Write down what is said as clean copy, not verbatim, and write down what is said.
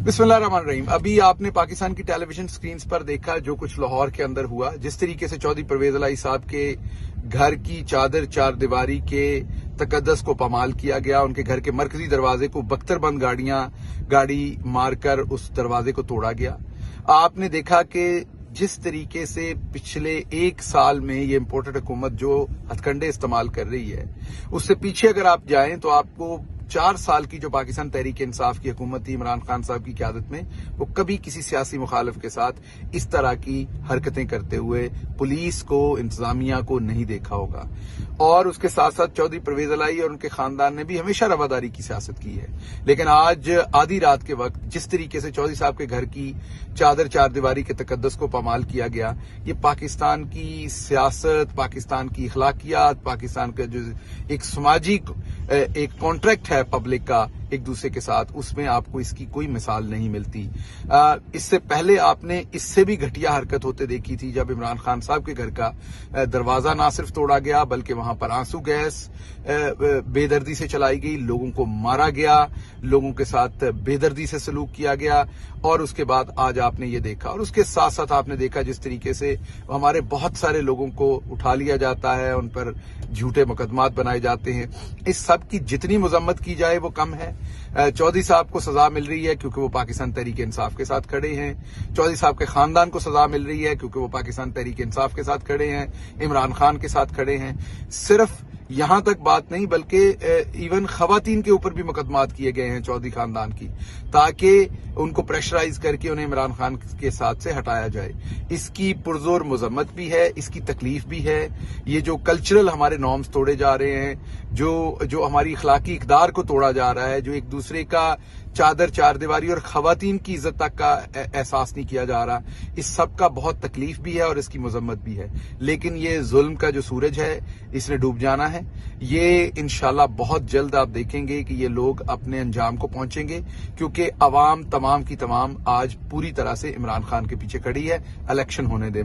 बिस्मिल्लाहिर्रहमानिर्रहीम। अभी आपने पाकिस्तान की टेलीविजन स्क्रीन पर देखा जो कुछ लाहौर के अंदर हुआ, जिस तरीके से चौधरी परवेज इलाही साहब के घर की चादर चार दीवारी के तकद्दस को पामाल किया गया। उनके घर के मरकजी दरवाजे को बख्तरबंद गाड़ी मारकर उस दरवाजे को तोड़ा गया। आपने देखा कि जिस तरीके से पिछले एक साल में ये इम्पोर्टेड हुकूमत जो हथकंडे इस्तेमाल कर रही है, उससे पीछे अगर आप जाएं तो आपको 4 साल की जो पाकिस्तान तहरीक इंसाफ की हुकूमत थी इमरान खान साहब की क़यादत में, वो कभी किसी सियासी मुखालिफ के साथ इस तरह की हरकतें करते हुए पुलिस को, इंतजामिया को नहीं देखा होगा। और उसके साथ साथ चौधरी परवेज इलाही और उनके खानदान ने भी हमेशा रवादारी की सियासत की है। लेकिन आज आधी रात के वक्त जिस तरीके से चौधरी साहब के घर की चादर चार दीवारी के तकद्दस को पामाल किया गया, ये पाकिस्तान की सियासत, पाकिस्तान की अखलाकियात, पाकिस्तान का जो एक सामाजिक एक कॉन्ट्रैक्ट है पब्लिक का एक दूसरे के साथ, उसमें आपको इसकी कोई मिसाल नहीं मिलती। इससे पहले आपने इससे भी घटिया हरकत होते देखी थी जब इमरान खान साहब के घर का दरवाजा ना सिर्फ तोड़ा गया बल्कि वहां पर आंसू गैस बेदर्दी से चलाई गई, लोगों को मारा गया, लोगों के साथ बेदर्दी से सलूक किया गया। और उसके बाद आज आपने ये देखा, और उसके साथ साथ आपने देखा जिस तरीके से हमारे बहुत सारे लोगों को उठा लिया जाता है, उन पर झूठे मुकदमात बनाए जाते हैं। इस सब की जितनी मजम्मत की जाए वो कम है। चौधरी साहब को सजा मिल रही है क्योंकि वो पाकिस्तान तहरीक इंसाफ के साथ खड़े हैं। चौधरी साहब के खानदान को सजा मिल रही है क्योंकि वो पाकिस्तान तहरीक इंसाफ के साथ खड़े हैं, इमरान खान के साथ खड़े हैं। सिर्फ यहां तक बात नहीं बल्कि इवन खवातीन के ऊपर भी मुकदमात किए गए हैं चौधरी खानदान की, ताकि उनको प्रेशराइज करके उन्हें इमरान खान के साथ से हटाया जाए। इसकी पुरजोर मजम्मत भी है, इसकी तकलीफ भी है। ये जो कल्चरल हमारे नॉर्म्स तोड़े जा रहे हैं, जो हमारी अखलाकी इकदार को तोड़ा जा रहा है, जो एक दूसरे का चादर चार दीवारी और खवातीन की इज्जत तक का एहसास नहीं किया जा रहा, इस सब का बहुत तकलीफ भी है और इसकी मजम्मत भी है। लेकिन ये जुल्म का जो सूरज है इसने डूब जाना है। ये इंशाल्लाह बहुत जल्द आप देखेंगे कि ये लोग अपने अंजाम को पहुंचेंगे, क्योंकि अवाम तमाम की तमाम आज पूरी तरह से इमरान खान के पीछे खड़ी है। इलेक्शन होने दें।